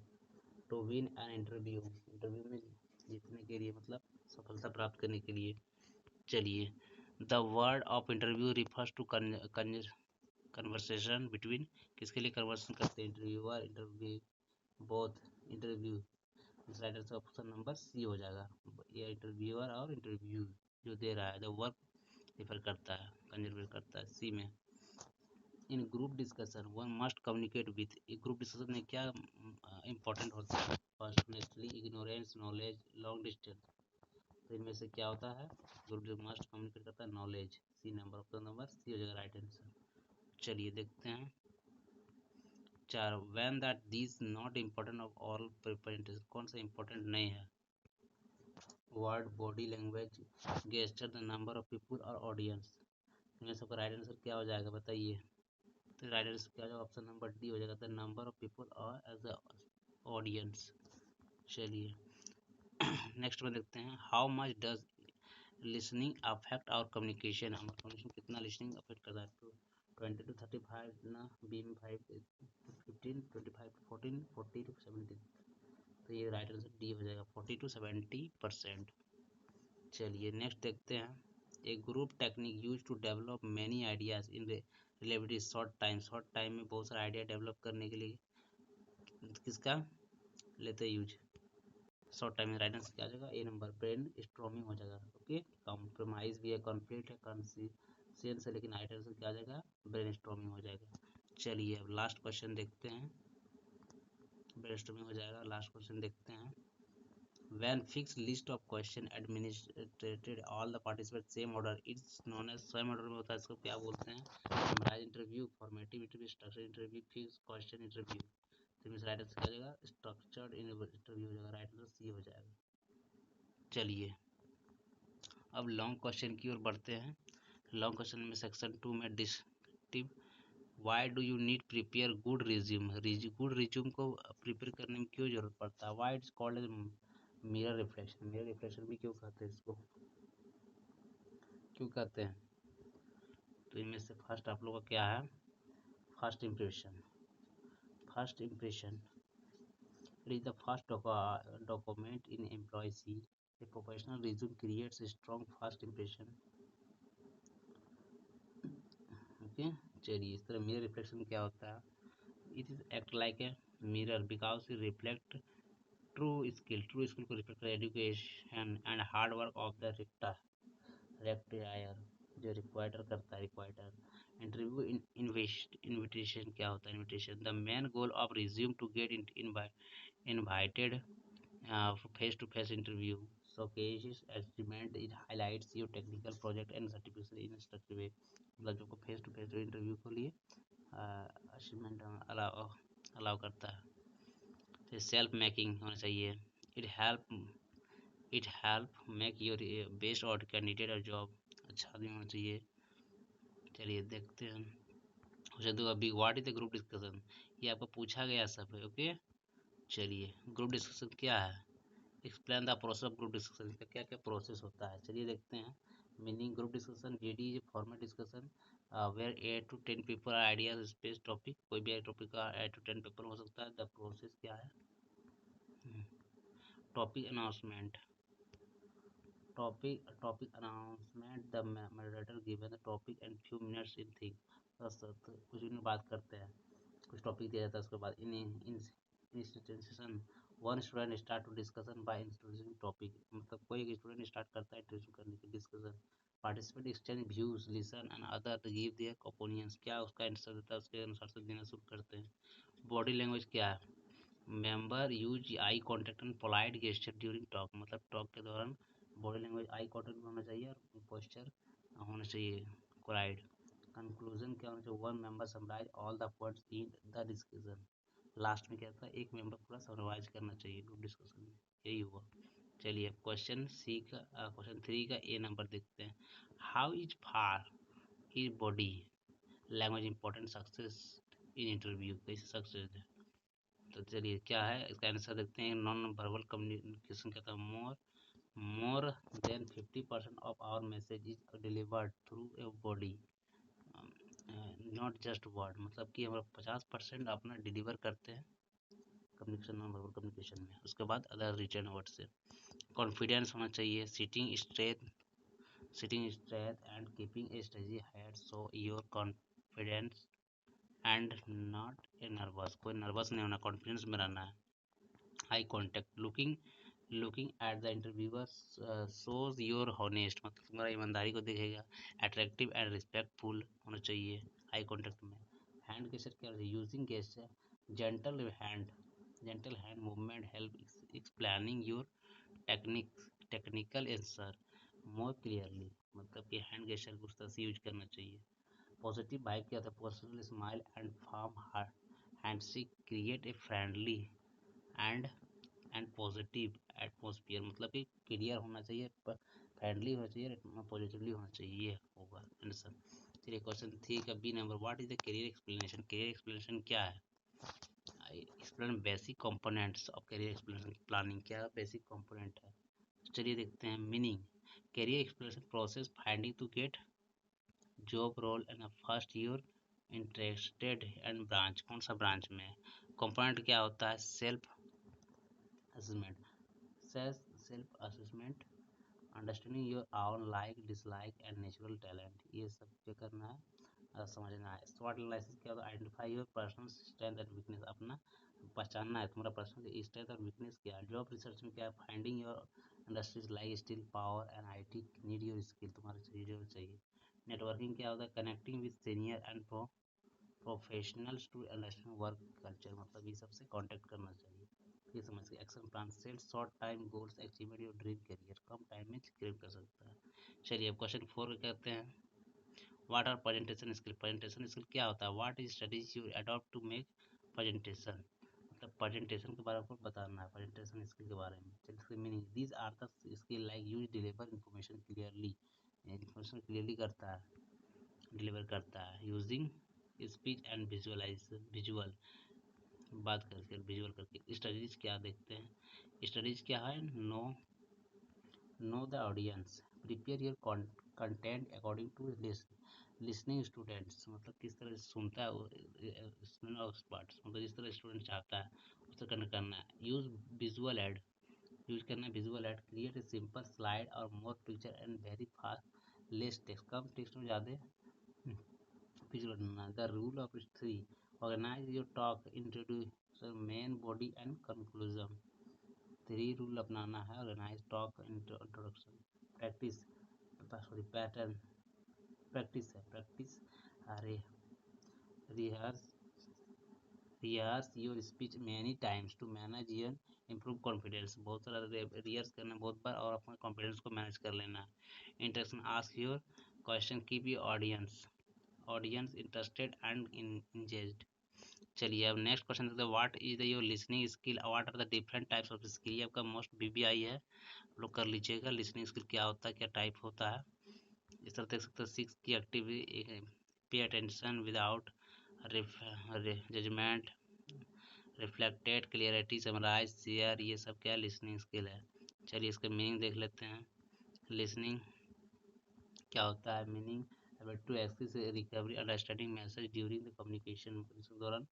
To win an interview, interview में जीतने के लिए मतलब सफलता प्राप्त करने के लिए। चलिए the word of interview refers to conversation between, किसके लिए कन्वर्सेशन करते हैं, interviewer interview both interview. Right answer option number C हो जाएगा। ये इंटरव्यूअर और इंटरव्यू जो दे रहा है द वर्क रिफर करता है, कंजर्वेट करता है सी में। In group discussion one must communicate with, group discussion में क्या इंपॉर्टेंट होता है, first naturally ignorance knowledge long distance. तो इनमें से क्या होता है, ग्रुप जो मस्ट कम्युनिकेट करता है knowledge, C number, option number C हो जाएगा राइट आंसर। चलिए देखते हैं 4, when that this not important of all preparation, कौन सा इम्पोर्टेंट नहीं है, word, body language, gesture, the number of people और ऑडियंस। इनमें सबका राइट आंसर क्या हो जाएगा बताइए, तो राइट आंसर क्या हो जाएगा, ऑप्शन नंबर डी हो जाएगा, द नंबर ऑफ पीपल और एज द ऑडियंस। चलिए नेक्स्ट में देखते हैं, how much does listening affect our communication, हमारा कम्युनिकेशन कितना लिसनिंग अफेक्ट करता है, तो 20 to 35 ना, बी में 5 15, 25 to 14, 40 to 17, तो ये राइट आंसर डी हो जाएगा 40 to 70%। चलिए नेक्स्ट देखते हैं, a group technique use to develop many ideas in relatively short time में बहुत सारे आइडिया डेवलप करने के लिए किसका लेते हैं यूज, शॉर्ट टाइम में। राइट आंसर क्या आ जाएगा, ए नंबर, ब्रेन स्ट्रॉमिंग हो जाएगा। ओके, कॉम्प्रोमाइज भी है, कॉन्फ्लिक्ट है, कंसिस्टेंस है, लेकिन राइट आंसर क्या आ जाएगा, ब्रेन स्ट्रॉमिंग हो जाएगा। चलिए अब लास्ट क्वेश्चन देखते हैं, ब्रेन स्ट्रॉमिंग हो जाएगा। लास्ट क्वेश्चन देखते हैं, when fixed list of question administrated all the participants same order, it's known as, same order में होता है, इसको क्या बोलते हैं, summarise interview, formative interview, structure interview, fix question interview. तो इसमें राइट आंसर क्या हो जाएगा, स्ट्रक्चर्ड इंटरव्यू हो जाएगा, राइट आंसर सी हो जाएगा। चलिए अब लॉन्ग क्वेश्चन की ओर बढ़ते हैं। लॉन्ग क्वेश्चन में सेक्शन 2 में descriptive, why do you need prepare good resume, good resume को प्रिपेयर करने में क्यों जरूरत पड़ता है, why it's called as mirror reflection, mirror reflection भी क्यों कहते हैं इसको, क्यों कहते हैं, तो इनमें से फर्स्ट आप लोगों का क्या है, first impression, first impression it is the first document in employ see, a professional resume creates a strong first impression. Okay, चलिए इस तरह मिरर रिफ्लेक्शन क्या होता है, it is act like a mirror because it reflect true skill को reflect कर education and hard work of the rectifier, जो required करता है, रिक्वायर्ड इंटरव्यू इन्विटेशन क्या होता है, invitation, the main goal of resume to get invited face to face interview, showcases achievement, it highlights your technical project and certification in a structured way, मतलब जो face to face interview के लिए achievement allow करता है। तो self making होना चाहिए, it help make your best और कैंडिडेट और जॉब, अच्छा आदमी होना चाहिए। चलिए देखते हैं क्वेश्चन 2, अभी what is the group discussion, ये आपको पूछा गया सब है। ओके, चलिए ग्रुप डिस्कशन क्या है, explain the process of group discussion, इसका क्या क्या प्रोसेस होता है, चलिए देखते हैं। Meaning group discussion, GD is formal discussion where 8 to 10 people ideas space topic, कोई भी टॉपिक का 8 to 10 पेपर हो सकता है। द प्रोसेस क्या है, topic announcement, topic announcement, the moderator given the topic and few minutes in think, कुछ दिन बात करते हैं, कुछ टॉपिक दिया जाता है, उसके बाद in institution one student start to discussion by introducing topic, मतलब कोई एक स्टूडेंट स्टार्ट करता है इंट्रोड्यूस करने की discussion, participate exchange views, listen and other to give their opinions, क्या उसका आंसर देता है उसके अनुसार से देना शुरू करते हैं। बॉडी लैंग्वेज क्या है, member use eye contact and polite gesture during talk, मतलब टॉक के दौरान बॉडी लैंग्वेज आई कॉन्टेक्ट होना चाहिए और पोस्चर होना चाहिए पोलाइट। कंक्लूजन क्या होना चाहिए, one member summarise all the points in the discussion, last में क्या था, एक मेंबर पूरा समराइज करना चाहिए ग्रुप डिस्कशन में, यही हुआ। चलिए क्वेश्चन सी का क्वेश्चन 3 का ए नंबर देखते हैं, how is far is body language important success in interview, कैसे सक्सेस है, तो चलिए क्या है इसका आंसर देखते हैं। नॉन वर्बल कम्युनिकेशन कहता है, more than 50% of our message is delivered through a body, not just word, मतलब कि हम 50% अपना डिलीवर करते हैं कम्युनिकेशन, नॉन वर्बल कम्युनिकेशन में, उसके बाद अदर रिटर्न वर्ड से। कॉन्फिडेंस होना चाहिए, sitting straight and keeping A steady head so your confidence and not a nervous, कोई नर्वस नहीं होना, कॉन्फिडेंस में रहना है। Eye contact, looking at the interviewer shows your honest, मतलब तुम्हारा ईमानदारी को दिखेगा। अट्रैक्टिव एंड रिस्पेक्टफुल होना चाहिए आई कॉन्टेक्ट में। हैंड गेस्चर क्या है, using gesture, gentle hand movement help explaining your techniques technical answer more clearly, मतलब कि हैंड गेस्चर को उस तरह से यूज करना चाहिए। पॉजिटिव वाइब क्या होता है? Positive smile and farm handshake create a friendly and positive atmosphere, मतलब कि क्लियर होना चाहिए, फ्रेंडली होना चाहिए, पॉजिटिवली होना चाहिए, ये होगा आंसर। चलिए क्वेश्चन 3 का B number, what is the career explanation? Career explanation क्या है? Explain basic components of career explanation planning, क्या बेसिक कंपोनेंट है? चलिए देखते हैं meaning. Career explanation process finding to get job role in first year interested and branch, कौन सा branch में है। कंपोनेंट क्या होता है? Self assessment, self assessment, understanding your own like dislike and natural talent, ये सब क्या करना है, समझना है। स्वॉट एनालिसिस क्या होता है? Identify your personal strength and weakness, अपना पहचानना है तुम्हारा पर्सनल स्ट्रेंथ और वीकनेस क्या है। जॉब रिसर्च में क्या है? Finding your industries like steel power and IT need your skill, तुम्हारा चाहिए। नेटवर्किंग क्या होता है? Connecting with senior and professionals to understand work culture, मतलब ये सबसे कांटेक्ट करना चाहिए, ये समझ के। Action plan, set short time goals, achievement your dream career, कम टाइम में क्रिएट कर सकता है। चलिए अब क्वेश्चन 4 कहते हैं what are presentation skill? Presentation skill क्या होता है? What is strategy you adopt to make presentation, मतलब प्रेजेंटेशन के बारे में बताना है, प्रेजेंटेशन स्किल के बारे में। चलिए meaning, these are the skill like use deliver information clearly, information clearly करता है, डिलीवर करता है, यूजिंग स्पीच एंड विजुअल, बात करके विजुअल करके। स्टडीज क्या देखते हैं? स्टडीज क्या है? Know the audience, prepare your content according to listening students, मतलब किस तरह से सुनता है मतलब जिस तरह स्टूडेंट चाहता है उस तरह करना है। यूज विजुअल एड, यूज करना है visual aid, create a simple slide और more picture and very fast, less text, कम टेक्स्ट में ज़्यादा विजुअल बनाना। The rule of 3, organise your talk, introduce main body and conclusion, 3 rule अपनाना है। Organise talk, introduction, practice, sorry pattern, practice है, practice, अरे rehearse rehearse your speech many times to manage your improve confidence, बहुत सारा rehearse करना बहुत बार और अपने कॉन्फिडेंस को मैनेज कर लेना है। Interaction, ask your question, keep your audience interested and engaged. चलिए अब नेक्स्ट क्वेश्चन देखते हैं what is the your listening skill, what are the different types of skill, ये आपका मोस्ट बीबीआई है, लोग कर लीजिएगा। लिसनिंग स्किल क्या होता है, क्या टाइप होता है, इस तरह देख सकते हो। 6 की activity, pay attention without judgement, reflected, clarity, summarise, share, ये सब क्या लिसनिंग स्किल है। चलिए इसका मीनिंग देख लेते हैं। लिसनिंग क्या होता है? Meaning to access recovery understanding message during the communication, इस दौरान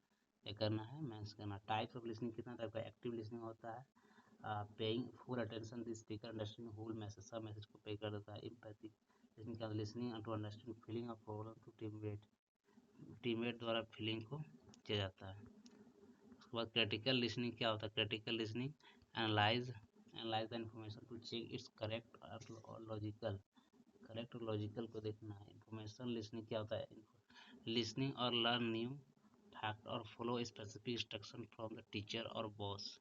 क्या करना है? मैसेज करना। टाइप्स ऑफ लिसनिंग कितना टाइप का? एक्टिव लिसनिंग होता है, paying full attention the speaker, understanding whole message, सब मैसेज को पे कर देता है। एम्पैथिक लिसनिंग क्या? Listening to understand feeling of problem to teammate द्वारा फीलिंग को किया जाता है। उसके बाद क्रिटिकल लिसनिंग क्या होता है? Critical listening analyse the information to check it's correct और लॉजिकल को देखना है। इंफॉर्मेशन लिसनिंग क्या होता है? लिसनिंग और लर्न न्यू फैक्ट और follow specific instruction from the teacher और बॉस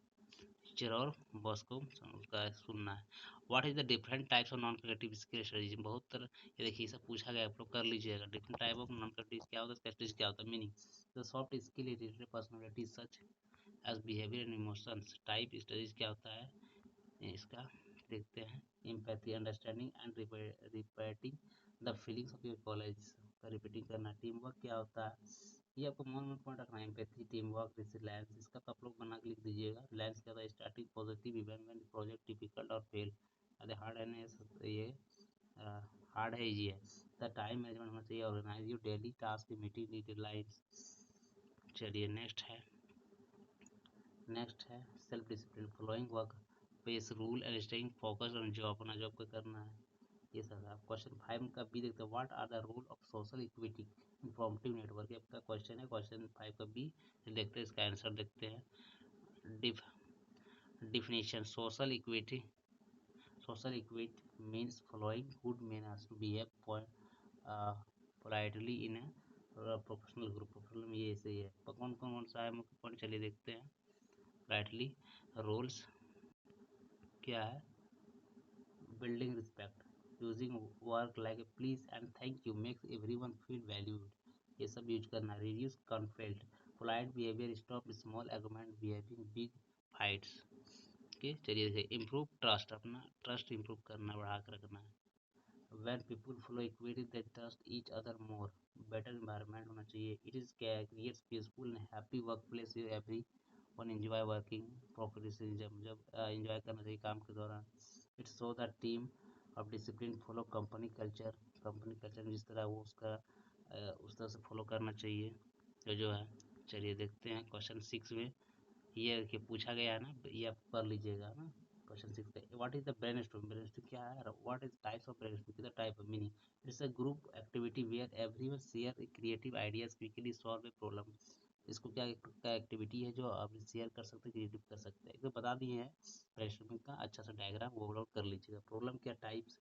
को उसका सुनना है। What is the different types of non cognitive skill strategy, बहुत तरह, ये देखिए सब पूछा गया, आप लोग कर लीजिएगा। Different type of non cognitive क्या होता है, स्ट्रेटजी क्या होता है। Meaning, the soft skill related personality such as behaviour and emotions. Type strategy क्या होता है, इसका देखते हैं। Empathy, understanding and repeating the feelings of your college, का रिपीटिंग करना। टीम वर्क क्या होता है, ये आपको मन पॉइंट रखना है। एम्पैथी, टीम वर्क, रिसिलेंस, इसका तो आप लोग बना के लिख दीजिएगा। रिलायंस क्या होता है? Starting positive event when project difficult और फेल, अरे हार्ड है ना ये, हार्ड है इजी है। द टाइम मैनेजमेंट होना चाहिए। Organise your daily task, meeting deadlines. चलिए नेक्स्ट है self discipline, following work pace rule and staying focused on job, अपना जॉब को करना है, ये सब है। क्वेश्चन 5 का बी देखते हैं, what are the rule of social equity informative network, आपका क्वेश्चन है। क्वेश्चन 5 का बी देखते हैं, इसका आंसर देखते हैं। Definition, social equity means following good manners, behave politely in a professional group. Professional में ये ऐसे ही है। कौन सा है मुख्य पॉइंट, चलिए देखते हैं। राइटली रोल्स क्या है? building respect, using work like a please and thank you makes everyone feel valued, ये सब यूज करना, reduce conflict, polite behavior, stop small argument, behaving big fights। Okay चलिए देखिए, इम्प्रूव ट्रस्ट, अपना ट्रस्ट इम्प्रूव करना, बढ़ा कर रखना है। when people follow equity they trust each other more, better environment होना चाहिए, it is creates peaceful and happy workplace where everyone enjoy working, professionalism जब enjoy करना चाहिए काम के दौरान, it show the team of discipline follow company culture जिस तरह वो उसका उस तरह से फॉलो करना चाहिए जो है। चलिए देखते हैं क्वेश्चन 6 में, ये कि पूछा गया है ना, ये आप कर लीजिएगा ना। क्वेश्चन 6 का what is the brainstorm, brainstorm क्या है, what is types of brainstorm, कितना type of meaning, it's a group activity where everyone share creative ideas quickly solve a problem. इसको क्या एक्टिविटी है जो आप शेयर कर सकते हैं, क्रिएटिव कर सकते हैं, इसमें बता दिए हैं ब्रेनस्टॉर्मिंग का अच्छा सा डायग्राम वो आउट कर लीजिएगा। प्रॉब्लम क्या टाइप्स,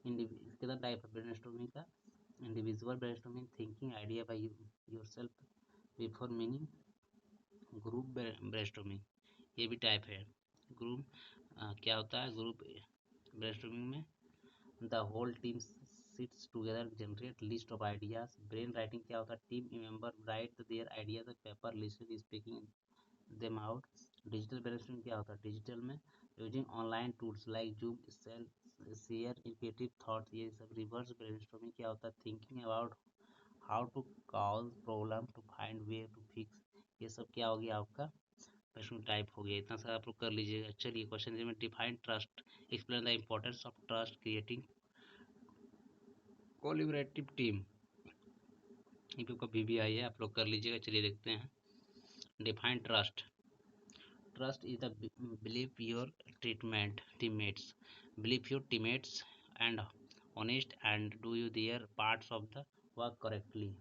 कितना टाइप है ब्रेनस्टॉर्मिंग का, individual brainstorming, thinking idea by yourself before meaning, group brainstorming ये भी टाइप है। ग्रुप क्या होता है, ग्रुप ब्रेनस्टॉर्मिंग में the whole team sits together generate list of ideas, brain writing क्या होता है, team member write their ideas paper listing speaking them out. Digital brainstorming क्या होता है, डिजिटल में using online tools like Zoom share creative thoughts, ये सब। Reverse brainstorming क्या होता है, thinking about how to cause problem to find way to fix, ये सब क्या हो गया आपका प्रश्न टाइप हो गया। इतना सारा आप लोग कर लीजिएगा। चलिए क्वेश्चन में define trust, explain the importance of trust, creating collaborative team, इनका VBI है, आप लोग कर लीजिएगा। चलिए देखते हैं, define trust, trust is the believe your teammates believe your teammates and honest and do you there parts of the work correctly,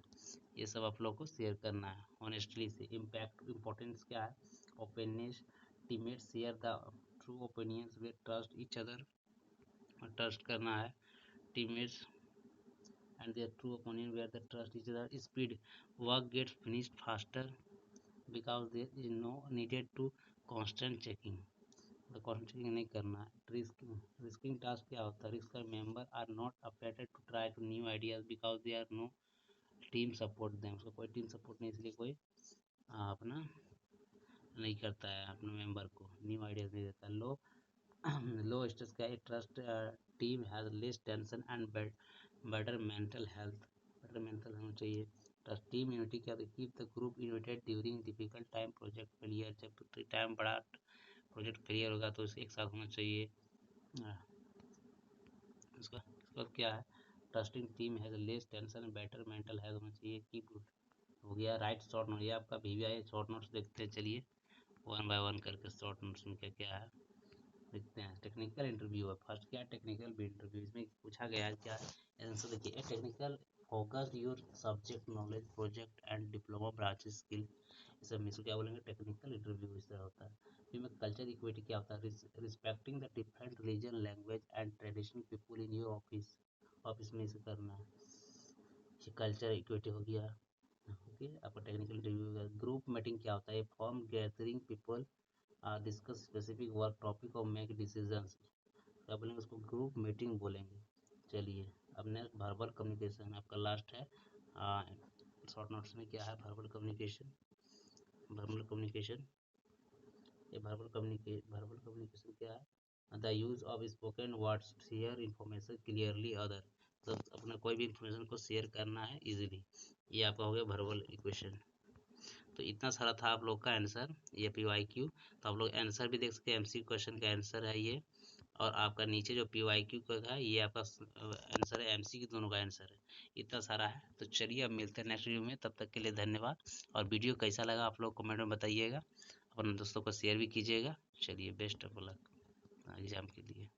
ये सब आप लोग को शेयर करना है ऑनेस्टली से। इम्पैक्ट इम्पोर्टेंस क्या है, openness, teammates share the true opinions we trust each other, trust करना है teammates and their true opinion where the trust each other. Speed, work gets finished faster because there is no needed to constant checking, constant checking नहीं करना है। Risking task क्या होता है, risk member are not afraid to try to new ideas because they are no team support दें, उसको कोई team support नहीं, इसलिए कोई अपना नहीं करता है, अपने मेंबर को न्यू आइडियाज नहीं देता। लो स्ट्रेस का trust team has less tension and better mental health, better mental होना चाहिए। ट्रस्ट टीम यूनिटी क्या, keep the group United during difficult time, project failure, जब टाइम बड़ा प्रोजेक्ट फेलियर होगा तो इसे एक साथ होना चाहिए। उसका क्या है, trusting team has less tension better mental health होना चाहिए। कीप हो गया। राइट शॉर्ट नोट, ये आपका VBI शॉर्ट नोट्स देखते हैं। चलिए 1 बाय 1 करके शॉर्ट नोट्स में क्या क्या है देखते हैं। टेक्निकल इंटरव्यू है, फर्स्ट क्या टेक्निकल इंटरव्यू, इसमें पूछा गया क्या है आंसर देखिए, technical focus your subject knowledge project and diploma branch skill, सब में क्या बोलेंगे टेक्निकल इंटरव्यू इस तरह होता है। फिर में कल्चर इक्विटी क्या होता है, respecting the different religion language and traditional people in your office में इसे करना है, ये कल्चर इक्विटी हो गया। ओके आपका टेक्निकल इंटरव्यू। ग्रुप मीटिंग क्या होता है, form gathering people discuss specific work topic और मेक डिसीजंस, क्या बोलेंगे उसको ग्रुप मीटिंग बोलेंगे। चलिए अब नेक्स्ट वर्बल कम्युनिकेशन आपका लास्ट है शॉर्ट नोट्स में, क्या है वर्बल कम्युनिकेशन। वर्बल कम्युनिकेशन, ये वर्बल कम्युनिकेशन क्या है, the use of spoken words share information clearly other, तो अपना कोई भी इंफॉर्मेशन को शेयर करना है इजीली, ये आपका हो गया वर्बल इक्वेशन। तो इतना सारा था आप लोग का आंसर, ये PYQ। तो आप लोग आंसर भी देख सकते हैं, MCQ क्वेश्चन का आंसर है ये, और आपका नीचे जो PYQ का है ये आपका आंसर है, MCQ दोनों का आंसर है। इतना सारा है। तो चलिए अब मिलते हैं नेक्स्ट वीडियो में, तब तक के लिए धन्यवाद। और वीडियो कैसा लगा आप लोग कमेंट में बताइएगा, अपने दोस्तों को शेयर भी कीजिएगा। चलिए बेस्ट ऑफ लक एग्जाम के लिए।